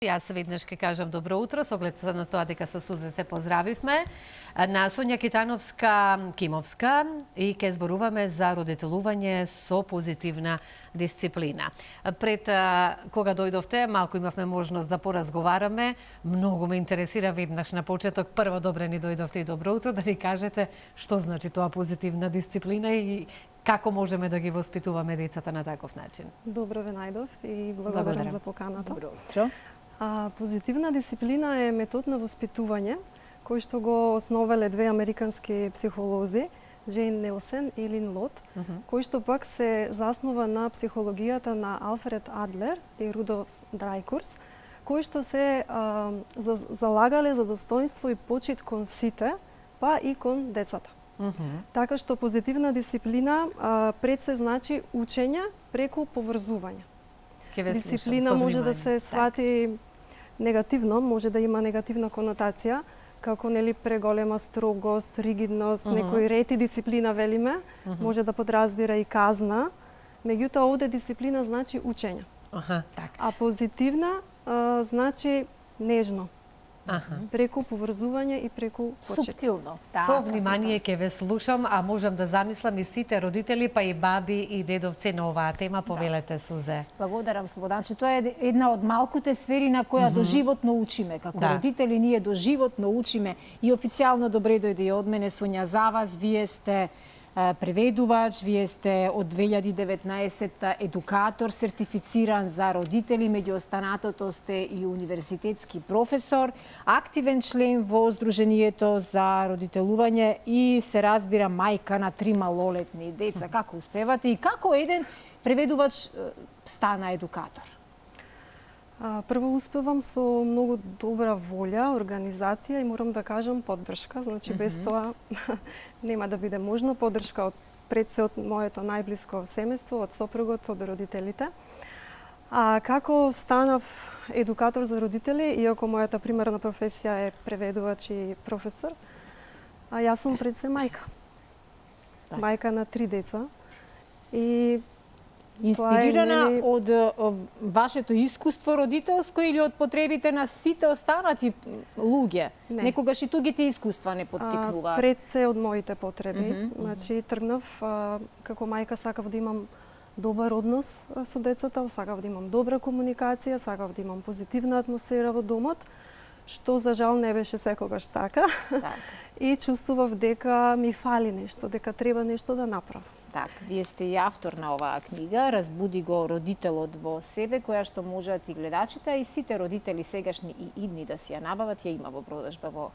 Јас веднаш ќе кажам добро утро, со оглед на тоа дека со Сузе се поздравивме на Сонја Китановска-Кимовска и ќе зборуваме за родителување со позитивна дисциплина. Пред кога дојдовте, малку имавме можност да поразговараме. Многу ме интересира веднаш на почеток. Прво добре ни дојдовте и добро утро, да ни кажете што значи тоа позитивна дисциплина и како можеме да ги воспитуваме децата на таков начин. Добро ве најдов и благодарам за поканата. Добро утро. Позитивна дисциплина е метод на воспитување кој што го основале две американски психолози, Джейн Нелсен и Лин Лот, кој што пак се заснова на психологијата на Алфред Адлер и Рудолф Драйкурс, кои што се залагале за достоинство и почит кон сите, па и кон децата. Така што позитивна дисциплина пред се значи учење преку поврзување. Дисциплина може да се свати негативно, може да има негативна конотација, како нели преголема строгост, ригидност, некој ред и дисциплина велиме, може да подразбира и казна. Меѓутоа овде дисциплина значи учење. А позитивна значи нежно. Преку поврзување и преку почит. Суптилно. Со внимание ќе ве слушам, а можам да замислам и сите родители, па и баби и дедовци на оваа тема. Повелете, Сузе. Благодарам, Слободанче. Тоа е една од малкуте сфери на која доживотно учиме. Како родители ние доживотно учиме и официјално добре дојде и од мене, Сонја, за вас. Вие сте преведувач, вие сте од 2019 едукатор, сертифициран за родители, меѓу останатото сте и универзитетски професор, активен член во Сдруженијето за родителување и се разбира мајка на 3 малолетни деца. Како успевате и како еден преведувач стана едукатор? Прво успевам со многу добра волја, организација и морам да кажам поддршка. Значи без тоа нема да биде можно. Поддршка од пред се од моето најблиско семејство, од сопругот, од родителите. Како станав едукатор за родители, иако мојата примерна професија е преведувач и професор, јас сум пред се мајка. Мајка на 3 деца. И инспирирана од вашето искуство родителско или од потребите на сите останати луѓе? Некогаш и тугите искуства не поттикнуваат? Пред се од моите потреби. Значи, тргнав како мајка, сакав да имам добар однос со децата, сакав да имам добра комуникација, сакав да имам позитивна атмосфера во домот, што за жал не беше секогаш така. И чувствував дека ми фали нешто, дека треба нешто да направам. Така, вие сте и автор на оваа книга, Разбуди го родителот во себе, која што можат и гледачите, и сите родители сегашни и идни да си ја набават, ја има во продажба во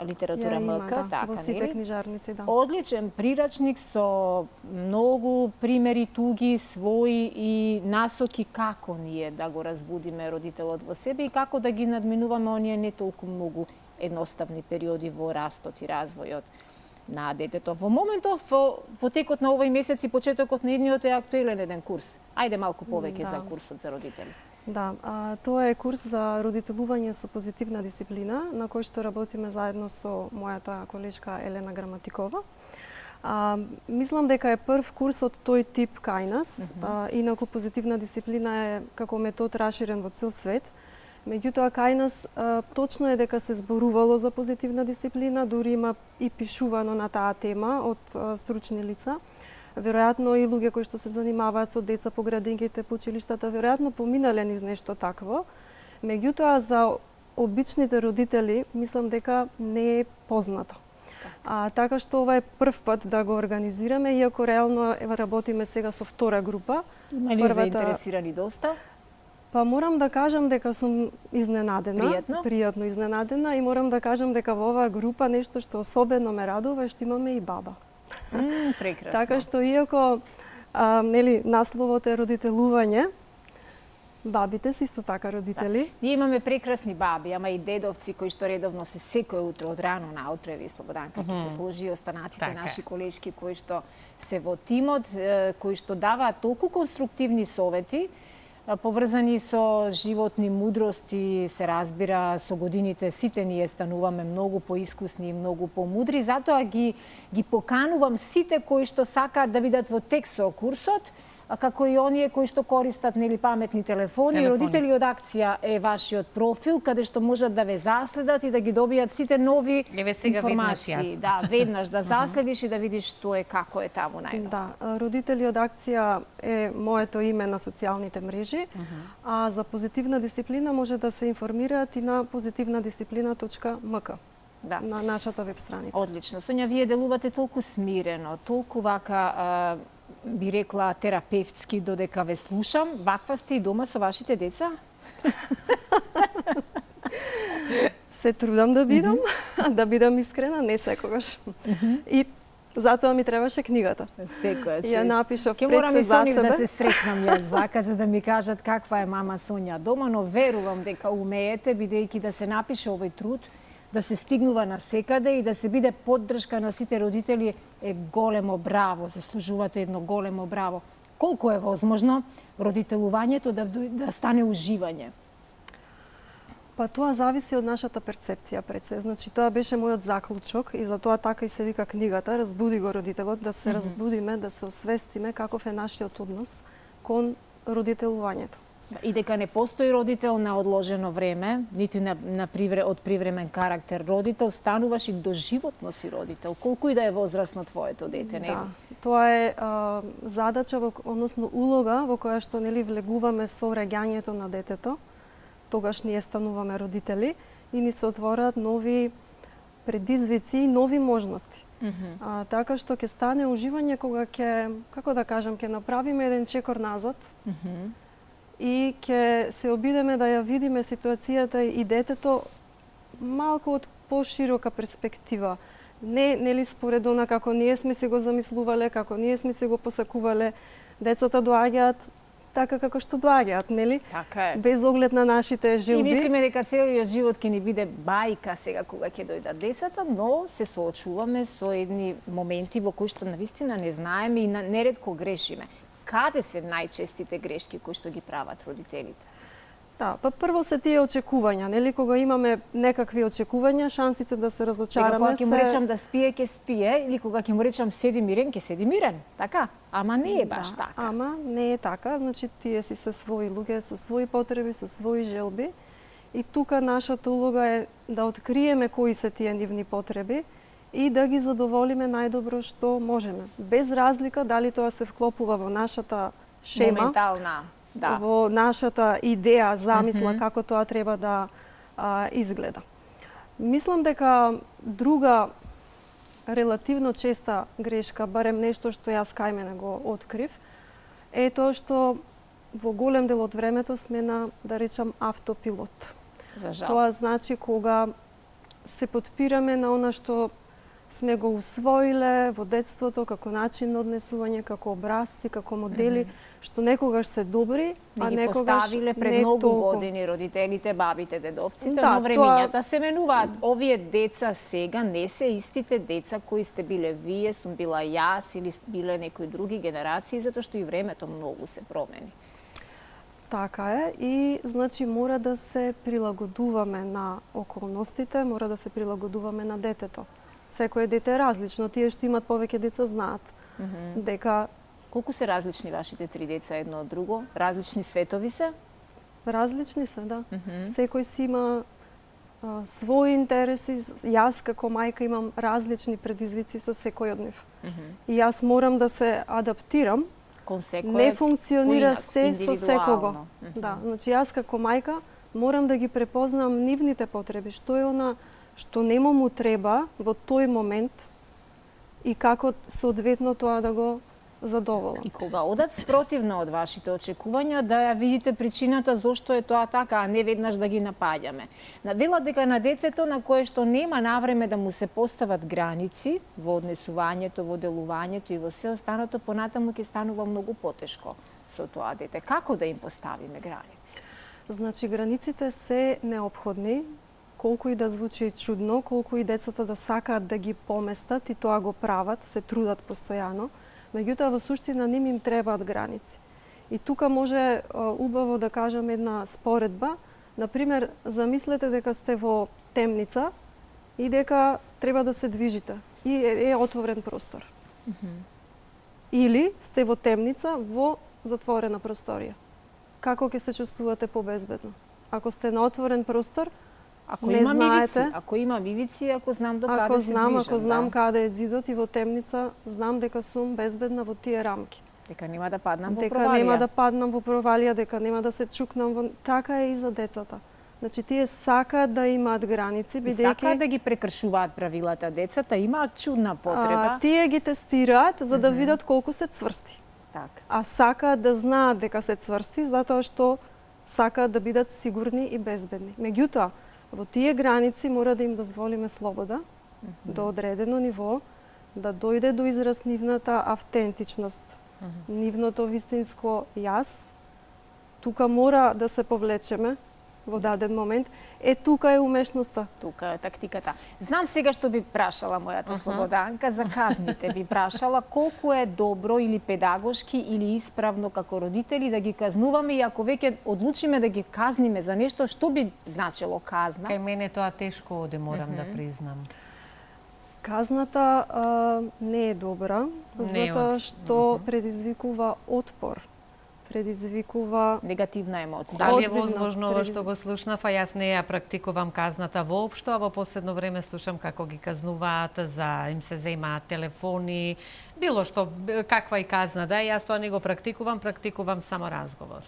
литература МК, така, во сите книжарници, да. Одличен прирачник со многу примери туги, своји и насоки како ние да го разбудиме родителот во себе и како да ги надминуваме оние не толку многу едноставни периоди во растот и развојот на детето. Во моментов, во текот на овој месец и почетокот на идниот е актуелен еден курс. Ајде малку повеќе за курсот за родители. Да, тоа е курс за родителување со позитивна дисциплина, на кој што работиме заедно со мојата колешка Елена Граматикова. Мислам дека е прв курс од тој тип кај нас. Инаку позитивна дисциплина е како метод раширен во цел свет. Меѓутоа, кај нас точно е дека се зборувало за позитивна дисциплина, дури има и пишувано на таа тема од стручни лица. Веројатно и луѓе кои што се занимаваат со деца по градинките, по училиштата, веројатно поминале низ нешто такво. Меѓутоа, за обичните родители, мислам дека не е познато. Така што ова е прв пат да го организираме, иако реално работиме сега со втора група. Има ли заинтересирани доста? Па морам да кажам дека сум изненадена, пријатно изненадена и морам да кажам дека во оваа група нешто што особено ме радува е што имаме и баба. Прекрасно. Така што иако насловот е родителување, бабите се исто така родители. Ние имаме прекрасни баби, ама и дедовци кои што редовно се секој утро од рано наутре, ви Слободанка ќе се служи и останатите наши колешки кои што се во тимот, кои што даваат толку конструктивни совети, поврзани со животни мудрости, се разбира, со годините сите ние стануваме многу поискусни и многу помудри, затоа ги поканувам сите кои што сакаат да бидат во текст со курсот, како и оние кои што користат нели паметни телефони. Родители од акција е вашиот профил каде што можат да ве заследат и да ги добијат сите нови информации. Да, веднаш да заследиш и да видиш што е, како е таму најново. Да, родители од акција е моето име на социјалните мрежи, а за позитивна дисциплина може да се информираат и на pozitivnadisciplina.mk. Да. На нашата веб страница. Одлично. Сонја, вие делувате толку смирено, толку вака, би рекла, терапевтски, додека ве слушам. Ваква сте и дома со вашите деца? Се трудам да бидам, да бидам искрена, не секогаш. И затоа ми требаше книгата. Секоја чест. Ја напишав пред се за себе. да се сретнам јас вака, за да ми кажат каква е мама Сонја дома, но верувам дека умеете, бидејќи да се напише овој труд, да се стигнува на секаде и да се биде поддршка на сите родители е големо браво, заслужувате едно големо браво. Колку е возможно родителувањето да стане уживање? Па тоа зависи од нашата перцепција пред се. Значи тоа беше мојот заклучок и затоа така и се вика книгата, разбуди го родителот, да се разбудиме, да се освестиме каков е нашиот однос кон родителувањето. И дека не постои родител на одложено време, нити од привремен карактер родител, стануваш и доживотно си родител, колку и да е возрасно твоето дете, нели? Да, тоа е задача, односно улога во која што нели влегуваме со раѓањето на детето. Тогаш ние стануваме родители и ни се отвораат нови предизвици и нови можности. Така што ќе стане уживање кога ќе, како да кажам, ќе направиме еден чекор назад и ќе се обидеме да ја видиме ситуацијата и детето малку од поширока перспектива. Не нели според она како ние сме си го замислувале, како ние сме си го посакувале. Децата доаѓаат така како што доаѓаат, нели? Така е. Без оглед на нашите жилби. И мислиме дека целиот живот ќе ни биде бајка сега кога ќе дојдат децата, но се соочуваме со едни моменти во кои што навистина не знаеме и неретко грешиме. Каде се најчестите грешки кои што ги прават родителите? Да, па прво се тие очекувања, нели? Кога имаме некакви очекувања, шансите да се разочараме кога ќе му речам да спие, ќе спие, или кога ќе му речам седи мирен, ќе седи мирен, така? Ама не е баш така. Ама не е така, значи тие си се своји луѓе, со своји потреби, со своји желби. И тука нашата улога е да откриеме кои се тие нивни потреби и да ги задоволиме најдобро што можеме. Без разлика дали тоа се вклопува во нашата шема, моментална, да, во нашата идеја, замисла како тоа треба да изгледа. Мислам дека друга релативно честа грешка, барем нешто што јас кај мене го открив, е тоа што во голем дел од времето сме на, да речам, автопилот. За жал. Тоа значи кога се потпираме на она што сме го усвоиле во детството како начин на однесување, како образци, како модели, што некогаш се добри, а ги некогаш поставиле пред не многу толку. години родителите, бабите, дедовците, Да, но времењата се менуваат. Овие деца сега не се истите деца кои сте биле вие, сум била јас или биле некои други генерации, затоа што и времето многу се промени. Така е и значи мора да се прилагодуваме на околностите, мора да се прилагодуваме на детето. Секое дете е различно, тие што имат повеќе деца знаат дека Колку се различни вашите три деца едно од друго? Различни светови се? различни се, да. Секој си има своји интереси. Јас како мајка имам различни предизвици со секој од нив. И јас морам да се адаптирам. Кон секој Не функционира поинак, се со секого. индивидуално. Да, значи јас како мајка морам да ги препознам нивните потреби, што е она што нему му треба во тој момент и како соодветно тоа да го задоволам. И кога одат спротивно од вашите очекувања, да ја видите причината зошто е тоа така, а не веднаш да ги напаѓаме. Навела дека на детето на кое што нема навреме да му се постават граници во однесувањето, во делувањето и во се останато, понатаму ќе станува многу потешко со тоа дете. Како да им поставиме граници? Значи, границите се неопходни, колку и да звучи чудно, колку и децата да сакаат да ги поместат и тоа го прават, се трудат постојано, меѓутоа во суштина ним им требаат граници. И тука може убаво да кажам една споредба. Например, замислете дека сте во темница и дека треба да се движите и е отворен простор. Или сте во темница во затворена просторија? Како ќе се чувствувате побезбедно? Ако сте на отворен простор, Ако не има знаете, мивици, ако има мивици, ако знам до каде се движам, ако знам каде е зидот и во темница, знам дека сум безбедна во тие рамки. дека нема да паднам во Дека провалија. нема да паднам во провалија, дека нема да се чукнам во... Така е и за децата. Значи, тие сакаат да имаат граници, И бидејќи... сакаат да ги прекршуваат правилата. Децата имаат чудна потреба. Тие ги тестираат за да видат колку се цврсти. Така. А сакаат да знаат дека се цврсти, затоа што сакаат да бидат сигурни и безбедни. Меѓутоа, во тие граници мора да им дозволиме слобода до одредено ниво, да дојде до израз нивната автентичност, нивното вистинско јас. Тука мора да се повлечеме во даден момент. Тука е умешноста. Тука е тактиката. Знам сега што би прашала мојата Слободанка за казните. Би прашала колку е добро или педагошки или исправно како родители да ги казнуваме, и ако веќе одлучиме да ги казниме за нешто, што би значило казна? Кај мене тоа тешко оде, морам да признам. Казната не е добра, затоа што предизвикува отпор. Предизвикува негативна емоција. Дали е Одбивност, возможно ова што го слушнав, а јас не ја практикувам казната воопшто, а во последно време слушам како ги казнуваат, им се земаат телефони, било што, каква и казна да, јас тоа не го практикувам само разговор.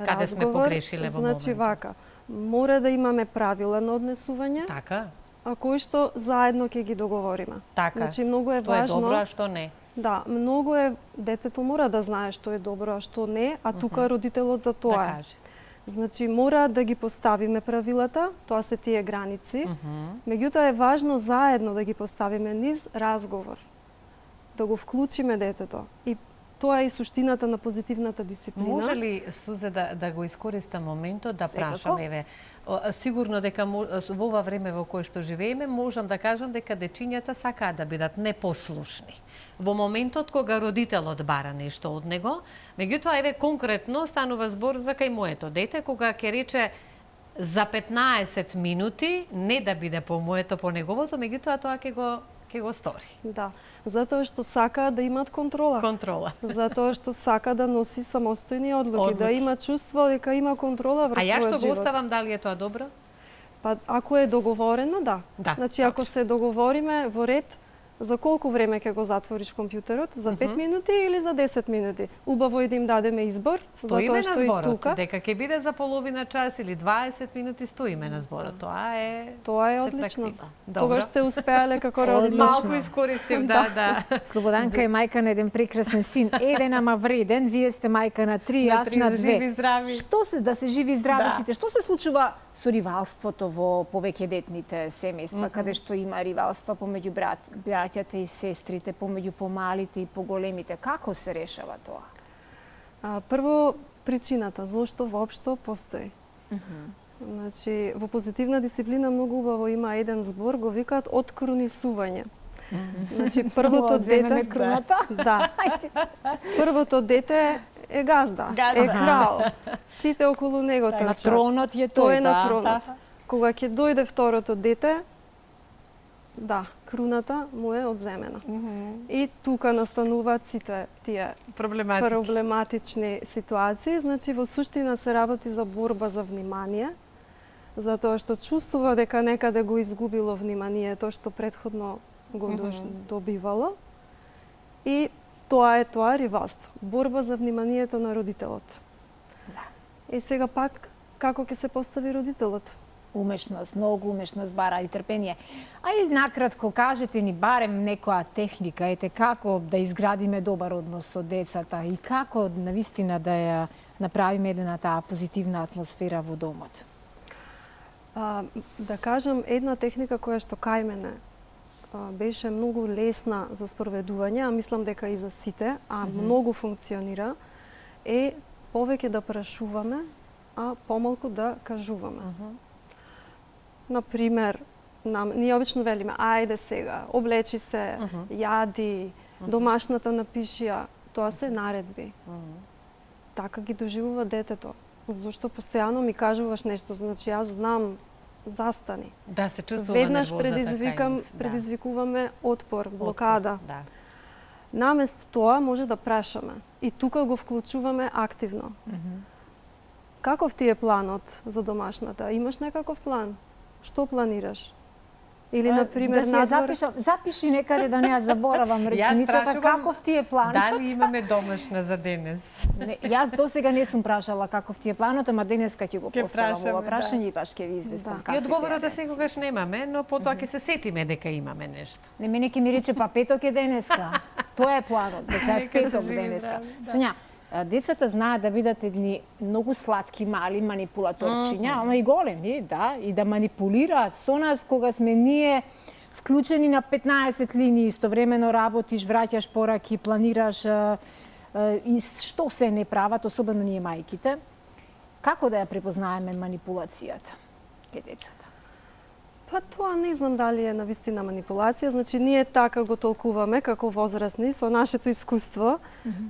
Каде сме погрешиле во Значи моментот. вака, мора да имаме правила на однесување, Така, а кои што заедно ќе ги договориме. така. Значи многу е Што е важно. добро, а што не. Да, многу е, детето мора да знае што е добро, а што не, а тука родителот за тоа Да е. каже. Значи, мора да ги поставиме правилата, тоа се тие граници, меѓутоа е важно заедно да ги поставиме низ разговор, да го вклучиме детето. И тоа е и суштината на позитивната дисциплина. Може ли, Сузе, да го искористам моментот да Секако. прашам, сигурно дека во ова време во кое што живееме, можам да кажам дека дечињата сакаат да бидат непослушни. Во моментот кога родителот бара нешто од него, меѓутоа, конкретно станува збор за кај моето дете, кога ќе рече за 15 минути, не да биде по моето, по неговото, меѓутоа тоа ќе го стори. Да, затоа што сака да имаат контрола. Контрола. Затоа што сака да носи самостојни одлуки, да има чувство дека има контрола врз А ја својот што го живот. оставам, дали е тоа добро? Па ако е договорено, да. Да, Значи ако се договориме во ред, за колку време ќе го затвориш компјутерот? За 5 минути или за 10 минути? Убаво е да им дадеме избор, Стоиме затоа на што и зборот, тука дека ќе биде за половина час или 20 минути, стоиме на зборот. Тоа е тоа е се одлично. практика. Тогаш сте успеале како Одлично. родители. Малку искористив, да. Слободанка е мајка на еден прекрасен син, еден ама вреден, вие сте мајка на 3, јас на 2. живи здрави. Што се да се живи и здрави Да. сите? Што се случува со ривалството во повеќедетните семејства, каде што има ривалства помеѓу браќата и сестрите, помеѓу помалите и поголемите? Како се решава тоа? Прво, причината, зошто воопшто постои. Значи, во позитивна дисциплина многу убаво има еден збор, го викаат открунисување. Значи, првото Одземеме дете... круната? Да. Првото дете е газда, е крал. Сите околу него На трчат. тронот е Тој тој, е на да. тронот. Кога ќе дојде второто дете, да, круната му е одземена. И тука настануваат сите тие проблематични ситуации. Значи, во суштина се работи за борба за внимание, затоа што чувствува дека некаде го изгубило вниманието што предходно го добивало. И тоа е ривалство. Борба за вниманието на родителот. И сега пак, како ќе се постави родителот? Умешност, многу умешност бара и трпение. Ајде накратко кажете ни барем некоја техника, како да изградиме добар однос со децата и како навистина да ја направиме една таа позитивна атмосфера во домот. Да кажам, една техника која што кај мене беше многу лесна за спроведување, а мислам дека и за сите, а многу функционира, е повеќе да прашуваме, а помалку да кажуваме. Например, ние обично велиме, ајде сега, облечи се, јади, домашната напиши ја, тоа се наредби. Така ги доживува детето. Зошто постојано ми кажуваш нешто, значи јас знам, застани. Да, се чувствува Веднаш нервозата. предизвикуваме отпор, блокада. Да. Наместо тоа може да прашаме и тука го вклучуваме активно. Каков ти е планот за домашната? Имаш некаков план? Што планираш? Или, например, да си ја запиши некаде да не ја заборавам реченицата, каков ти е планот? Дали имаме домашна за денес? Не, јас досега не сум прашала каков ти е планот, ама денеска ќе го поставам ова прашање и баш ќе ви известам И одговорот да секогаш немаме, но потоа ќе се сетиме дека имаме нешто. Не, мене ќе ми рече, па петок е денеска. Тоа е планот, дека е петок денеска. Сонја, децата знаат да бидат едни многу сладки, мали манипулаторчиња, ама и големи, да, и да манипулираат со нас кога сме ние вклучени на 15 линии, истовремено работиш, враќаш пораки, планираш и што се не прават, особено ние мајките. Како да ја препознаеме манипулацијата кај децата? Па тоа не знам дали е навистина манипулација, значи ние така го толкуваме како возрастни со нашето искуство.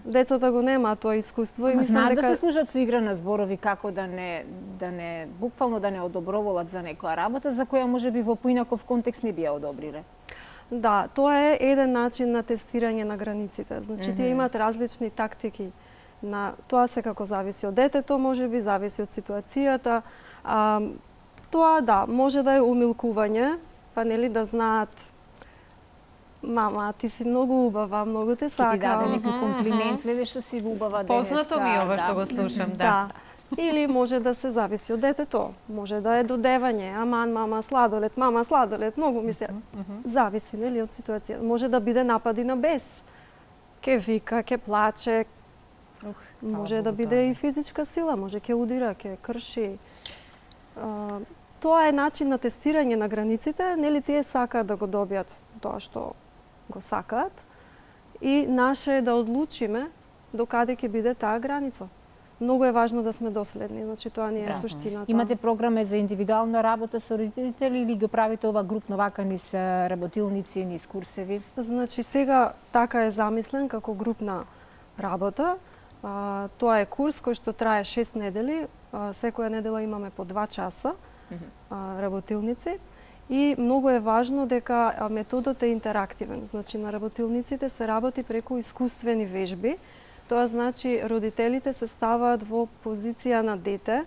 Децата го немаат тоа искуство и мислам дека да се служат со игра на зборови како да не буквално да не одоброволат за некоја работа за која можеби во поинаков контекст не би ја одобриле. Да, тоа е еден начин на тестирање на границите. Значи тие имаат различни тактики. Тоа секако зависи од детето, можеби зависи од ситуацијата. Тоа да, може да е умилкување, па нели да знаат мама, ти си многу убава, многу те сакам. Ти даде некој комплимент, леле што си убава денеска. Познато ми ова што го слушам, да. Или може да се зависи од детето. Може да е додевање, аман мама сладолед, многу ми се зависи нели од ситуација. Може да биде напади на бес. Ке вика, ке плаче. Може да биде и физичка сила, може ке удира, ке крши. Тоа е начин на тестирање на границите, нели тие сакаат да го добијат тоа што го сакаат и наше е да одлучиме до каде ќе биде таа граница. Многу е важно да сме доследни, значи тоа не е суштината. Имате програми за индивидуална работа со родители или го правите ова групно вака низ работилници, низ курсеви? Значи сега така е замислен како групна работа. Тоа е курс кој што трае 6 недели. Секоја недела имаме по 2 часа работилници. И многу е важно дека методот е интерактивен. Значи на работилниците се работи преку искуствени вежби. Тоа значи родителите се ставаат во позиција на дете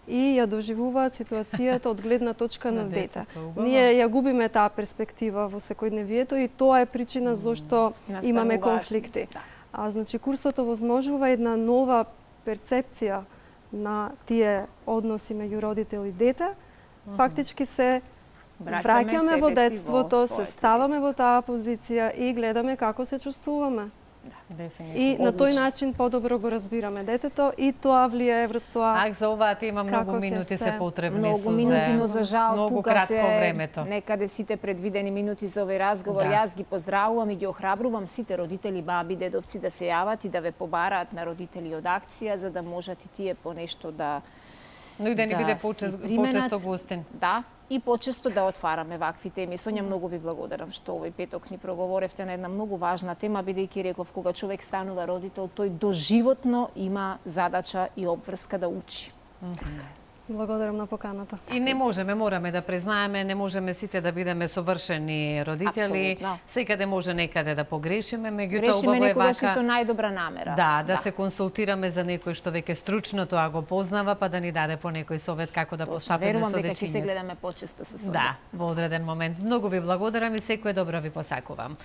и ја доживуваат ситуацијата од гледна точка на дете. Ние ја губиме таа перспектива во секојдневието и тоа е причина зошто имаме конфликти. Значи курсот овозможува една нова перцепција на тие односи меѓу родител и дете. Фактички се враќаме во детството, се ставаме во таа позиција и гледаме како се чувствуваме. И на тој начин подобро го разбираме детето и тоа влијае врз тоа. За оваа тема многу минути се потребни. Многу минути, но за жал тука се времето. Некаде сите предвидени минути за овој разговор. Јас ги поздравувам и ги охрабрувам сите родители, баби, дедовци да се јават и да ве побараат на родители од акција за да можат и тие по нешто да но и да не биде почесто гостин. Да, и почесто да отвараме вакви теми. Сонја, многу ви благодарам што овој петок ни проговоревте на една многу важна тема, бидејќи реков кога човек станува родител, тој доживотно има задача и обврска да учи. Благодарам на поканата. И не можеме, мораме да признаеме, не можеме сите да бидеме совршени родители. Секаде може некаде да погрешиме, меѓутоа убаво е вака. Со најдобра намера. Да се консултираме за некој што веќе стручно тоа го познава, па да ни даде по некој совет како да постапиме со дечињата. Верувам дека ќе се гледаме почесто со Сонја. Да, во одреден момент. Многу ви благодарам и секое добро ви посакувам.